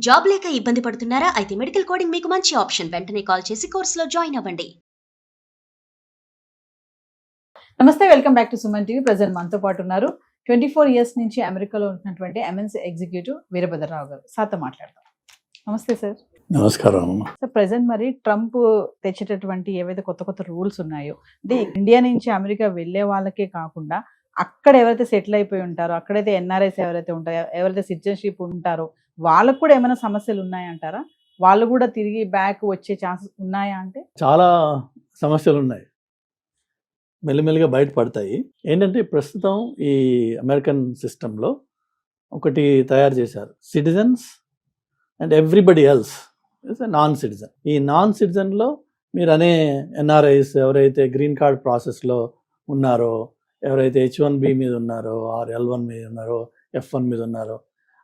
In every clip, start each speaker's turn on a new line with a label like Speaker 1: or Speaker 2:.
Speaker 1: Job లేక ఇబ్బంది పడుతున్నారా? అయితే మెడికల్ కోడింగ్ మీకు మంచి ఆప్షన్. వెంటనే కాల్ చేసి కోర్సులో జాయిన్ అవ్వండి.
Speaker 2: నమస్తే, welcome back to Suman TV. Present మనతో పాటు ఉన్నారు 24 ఇయర్స్ నుంచి అమెరికాలో ఉంటున్నటువంటి ఎంఎన్సీ ఎగ్జిక్యూటివ్ వీరభద్రరావు గారు. సార్తో మాట్లాడతాం. నమస్తే సార్.
Speaker 3: నమస్కారం.
Speaker 2: సార్, ప్రజెంట్ మరి ట్రంప్ తెచ్చేటటువంటి ఏవైతే కొత్త కొత్త రూల్స్ ఉన్నాయో, అంటే ఇండియా నుంచి అమెరికా వెళ్ళే వాళ్ళకే కాకుండా అక్కడ ఎవరైతే సెటిల్ అయిపోయి ఉంటారో, అక్కడైతే ఎన్ఆర్ఐస్ ఎవరైతే ఉంటారో, ఎవరైతే సిటిజన్షిప్ ఉంటారో వాళ్ళకు కూడా ఏమైనా సమస్యలు ఉన్నాయంటారా? వాళ్ళు కూడా తిరిగి బ్యాక్ వచ్చే ఛాన్సెస్ ఉన్నాయా? అంటే
Speaker 3: చాలా సమస్యలు ఉన్నాయి, మెల్లిమెల్లిగా బయటపడతాయి. ఏంటంటే ప్రస్తుతం ఈ అమెరికన్ సిస్టంలో ఒకటి తయారు చేశారు, citizens and everybody else is non citizen. ఈ నాన్ సిటిజన్లో మీరు అనే ఎన్ఆర్ఐస్ ఎవరైతే గ్రీన్ కార్డ్ ప్రాసెస్లో ఉన్నారో, ఎవరైతే H1B మీద ఉన్నారో, ఆర్ L1 మీద ఉన్నారో, F1 మీద ఉన్నారో,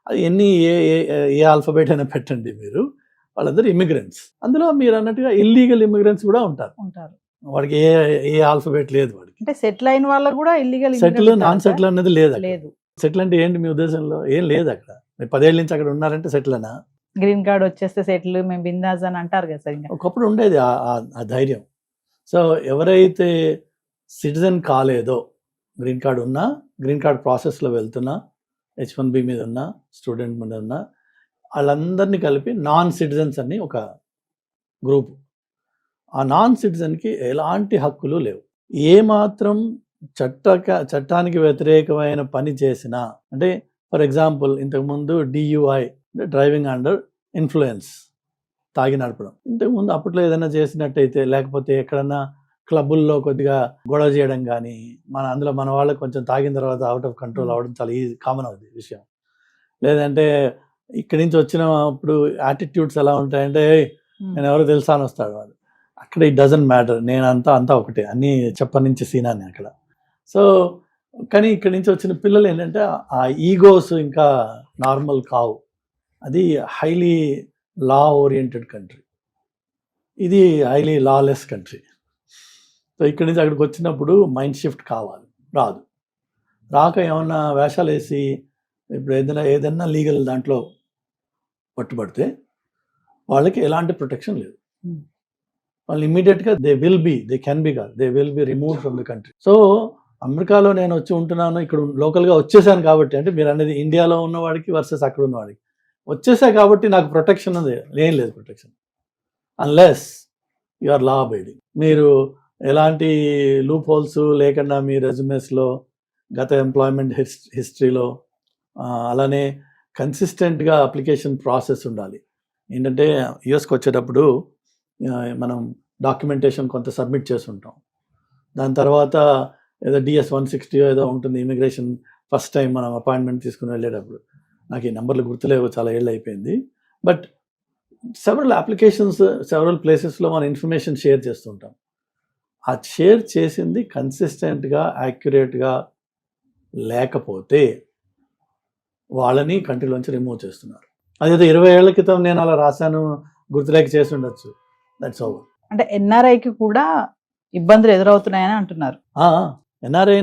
Speaker 3: అది ఎన్ని ఏ ఆల్ఫాబెట్ అయినా పెట్టండి మీరు, వాళ్ళందరూ ఇమిగ్రెంట్స్. అందులో మీరు అన్నట్టుగా ఇల్లీగల్ ఇమిగ్రెంట్స్ కూడా ఉంటారు. వాడికి ఏ ఆల్ఫాబెట్ లేదు. వాడికి
Speaker 2: అంటే సెటిల్ అయిన వాళ్ళకు కూడా ఇల్లీగల్,
Speaker 3: సెటిల్ నాన్ సెటిల్ అనేది లేదు.
Speaker 2: లేదు.
Speaker 3: సెటిల్ అంటే ఏంటి మీ ఉద్దేశంలో? ఏం లేదు అక్కడ. మీరు 10 ఏళ్ళ నుంచి అక్కడ ఉన్నారంటే సెటిల్ అనా?
Speaker 2: గ్రీన్ కార్డ్ వచ్చేస్తే సెటిల్, మేము బిందాస్ అని అంటారు కదా సార్.
Speaker 3: ఒకప్పుడు ఉండేది ఆ ధైర్యం. సో ఎవరైతే సిటిజన్ కాలేదో, గ్రీన్ కార్డ్ ఉన్నా, గ్రీన్ కార్డ్ ప్రాసెస్లో వెళ్తున్నా, H1B మీద ఉన్నా, స్టూడెంట్ మీద ఉన్నా, వాళ్ళందరినీ కలిపి నాన్ సిటిజన్స్ అని ఒక గ్రూప్. ఆ నాన్ సిటిజన్కి ఎలాంటి హక్కులు లేవు. ఏమాత్రం చట్టానికి వ్యతిరేకమైన పని చేసినా, అంటే ఫర్ ఎగ్జాంపుల్ ఇంతకుముందు DUI, డ్రైవింగ్ అండర్ ఇన్ఫ్లుయెన్స్, తాగి నడపడం. ఇంతకుముందు అప్పట్లో ఏదైనా చేసినట్టయితే, లేకపోతే ఎక్కడన్నా క్లబ్బుల్లో కొద్దిగా గొడవ చేయడం కానీ, అందులో మన వాళ్ళకి కొంచెం తాగిన తర్వాత అవుట్ ఆఫ్ కంట్రోల్ అవ్వడం చాలా కామన్ అవుతుంది విషయం. లేదంటే ఇక్కడి నుంచి వచ్చినప్పుడు యాటిట్యూడ్స్ ఎలా ఉంటాయంటే, నేను ఎవరో తెలుసా అని వస్తాడు వాడు. అక్కడ ఇట్ డజంట్ మ్యాటర్, నేను అంతా ఒకటే, అన్నీ చెప్పనించి సీనాన్ని అక్కడ. సో కానీ ఇక్కడి నుంచి వచ్చిన పిల్లలు ఏంటంటే ఆ ఈగోస్ ఇంకా నార్మల్ కావు. అది హైలీ లా ఓరియంటెడ్ కంట్రీ, ఇది హైలీ లాలెస్ కంట్రీ. సో ఇక్కడి నుంచి అక్కడికి వచ్చినప్పుడు మైండ్ షిఫ్ట్ కావాలి, రాక ఏమన్నా వేషాలు వేసి ఇప్పుడు ఏదైనా లీగల్ దాంట్లో పట్టుబడితే వాళ్ళకి ఎలాంటి ప్రొటెక్షన్ లేదు. వాళ్ళు ఇమ్మీడియట్గా they can be removed from the country. So అమెరికాలో నేను వచ్చి ఉంటున్నాను, ఇక్కడ లోకల్గా వచ్చేసాను కాబట్టి, అంటే మీరు అనేది ఇండియాలో ఉన్నవాడికి వర్సెస్ అక్కడ ఉన్నవాడికి వచ్చేసా కాబట్టి నాకు ప్రొటెక్షన్ ఉంది, ఏం లేదు protection, unless you are law abiding. మీరు ఎలాంటి లూప్ హోల్స్ లేకుండా మీ రెజ్యూమెస్లో, గత ఎంప్లాయ్మెంట్ హిస్టరీలో, అలానే కన్సిస్టెంట్గా అప్లికేషన్ ప్రాసెస్ ఉండాలి. ఏంటంటే యుఎస్కి వచ్చేటప్పుడు మనం డాక్యుమెంటేషన్ కొంత సబ్మిట్ చేసి ఉంటాం. దాని తర్వాత ఏదో DS 160 ఏదో ఉంటుంది ఇమిగ్రేషన్, ఫస్ట్ టైం మనం అపాయింట్మెంట్ తీసుకుని వెళ్ళేటప్పుడు. నాకు ఈ నెంబర్లు గుర్తులేవు, చాలా ఏళ్ళు అయిపోయింది. బట్ సెవరల్ అప్లికేషన్స్, సెవరల్ ప్లేసెస్లో మన ఇన్ఫర్మేషన్ షేర్ చేస్తుంటాం. ఆ షేర్ చేసింది కన్సిస్టెంట్గా, యాక్యురేట్గా లేకపోతే వాళ్ళని కంట్రీలోంచి రిమూవ్ చేస్తున్నారు. అదేదో 20 ఏళ్ల క్రితం నేను అలా రాశాను, గుర్తులేక చేసి ఉండొచ్చు, దట్స్ ఓవర్.
Speaker 2: అంటే ఎన్ఆర్ఐకి కూడా ఇబ్బందులు ఎదురవుతున్నాయని అంటున్నారు.
Speaker 3: ఎన్ఆర్ఐ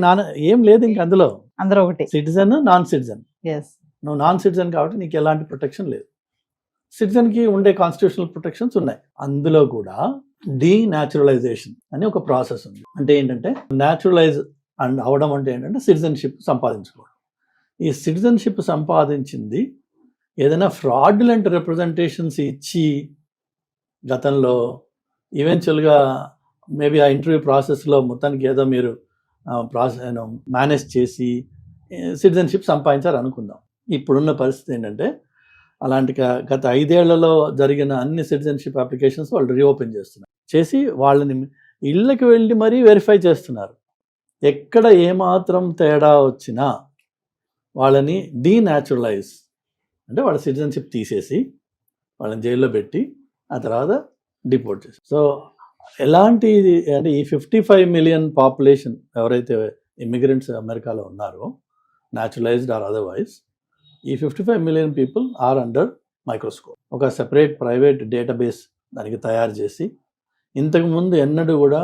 Speaker 3: ఏం లేదు ఇంక అందులో,
Speaker 2: అందరూ ఒకటి,
Speaker 3: సిటిజన్, నాన్ సిటిజన్. నువ్వు నాన్ సిటిజన్ కాబట్టి నీకు ఎలాంటి ప్రొటెక్షన్ లేదు. సిటిజన్కి ఉండే కాన్స్టిట్యూషనల్ ప్రొటెక్షన్స్ ఉన్నాయి. అందులో కూడా డీన్యాచురలైజేషన్ అని ఒక ప్రాసెస్ ఉంది. అంటే ఏంటంటే న్యాచురలైజ్ అవడం అంటే ఏంటంటే సిటిజన్షిప్ సంపాదించుకోవడం. ఈ సిటిజన్షిప్ సంపాదించింది ఏదైనా ఫ్రాడ్యులెంట్ రిప్రజెంటేషన్స్ ఇచ్చి గతంలో ఈవెన్చువల్గా మేబీ ఆ ఇంటర్వ్యూ ప్రాసెస్లో మొత్తానికి ఏదో మీరు మేనేజ్ చేసి సిటిజన్షిప్ సంపాదించారు అనుకుందాం. ఇప్పుడున్న పరిస్థితి ఏంటంటే అలాంటి గత 5 ఏళ్లలో జరిగిన అన్ని సిటిజన్షిప్ అప్లికేషన్స్ వాళ్ళు రీఓపెన్ చేసి వాళ్ళని ఇళ్ళకి వెళ్ళి మరీ వెరిఫై చేస్తున్నారు. ఎక్కడ ఏమాత్రం తేడా వచ్చినా వాళ్ళని డీన్యాచురలైజ్, అంటే వాళ్ళ సిటిజన్షిప్ తీసేసి వాళ్ళని జైల్లో పెట్టి ఆ తర్వాత డిపోర్ట్ చేసి. సో ఎలాంటి అంటే ఈ 55 మిలియన్ పాపులేషన్ ఎవరైతే ఇమిగ్రెంట్స్ అమెరికాలో ఉన్నారో, న్యాచురలైజ్డ్ ఆర్ అదర్వైజ్, ఈ 55 million people are under microscope. ఒక సెపరేట్ ప్రైవేట్ డేటాబేస్ దానికి తయారు చేసి, ఇంతకుముందు ఎన్నడూ కూడా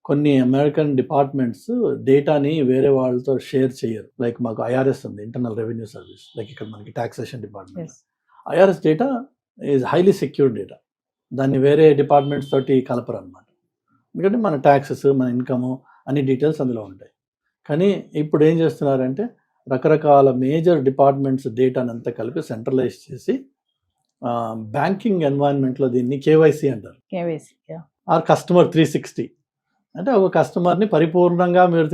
Speaker 3: కొన్ని అమెరికన్ డిపార్ట్మెంట్స్ డేటాని వేరే వాళ్ళతో షేర్ చేయరు. లైక్ మాకు IRS ఉంది, ఇంటర్నల్ రెవెన్యూ సర్వీస్, లైక్ ఇక్కడ మనకి taxation department. IRS data is highly secured data. దాన్ని వేరే డిపార్ట్మెంట్స్ తోటి కలపరు అనమాట. ఎందుకంటే మన ట్యాక్సెస్, మన ఇన్కము అన్ని డీటెయిల్స్ అందులో ఉంటాయి. కానీ ఇప్పుడు ఏం చేస్తున్నారంటే రకరకాల మేజర్ డిపార్ట్మెంట్స్ డేటాని అంతా కలిపి సెంట్రలైజ్ చేసి బ్యాంకింగ్ ఎన్వైరన్మెంట్లో దీన్ని కేవైసీ అంటారు,
Speaker 2: కేవైసీ
Speaker 3: ఆర్ కస్టమర్ 360. అంటే ఒక కస్టమర్ని పరిపూర్ణంగా మీరు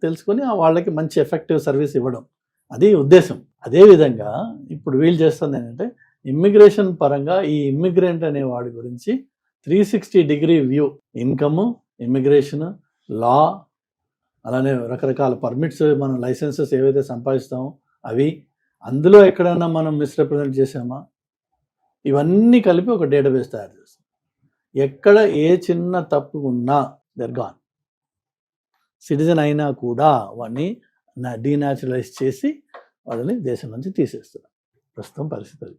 Speaker 3: తెలుసుకొని వాళ్ళకి మంచి ఎఫెక్టివ్ సర్వీస్ ఇవ్వడం, అది ఉద్దేశం. అదేవిధంగా ఇప్పుడు వీళ్ళు చేస్తుంది ఏంటంటే ఇమ్మిగ్రేషన్ పరంగా ఈ ఇమ్మిగ్రెంట్ అనే వాడి గురించి 360 డిగ్రీ వ్యూ, ఇన్కమ్, ఇమ్మిగ్రేషన్, లా, అలానే రకరకాల పర్మిట్స్, మనం లైసెన్సెస్ ఏవైతే సంపాదిస్తామో అవి, అందులో ఎక్కడైనా మనం మిస్రిప్రజెంట్ చేసామా, ఇవన్నీ కలిపి ఒక డేటాబేస్ తయారు చేస్తాం. ఎక్కడ ఏ చిన్న తప్పు ఉన్నా దర్ గాన్. సిటిజన్ అయినా కూడా వాడిని డీనాచురలైజ్ చేసి వాళ్ళని దేశం నుంచి తీసేస్తున్నారు. ప్రస్తుతం పరిస్థితి అది.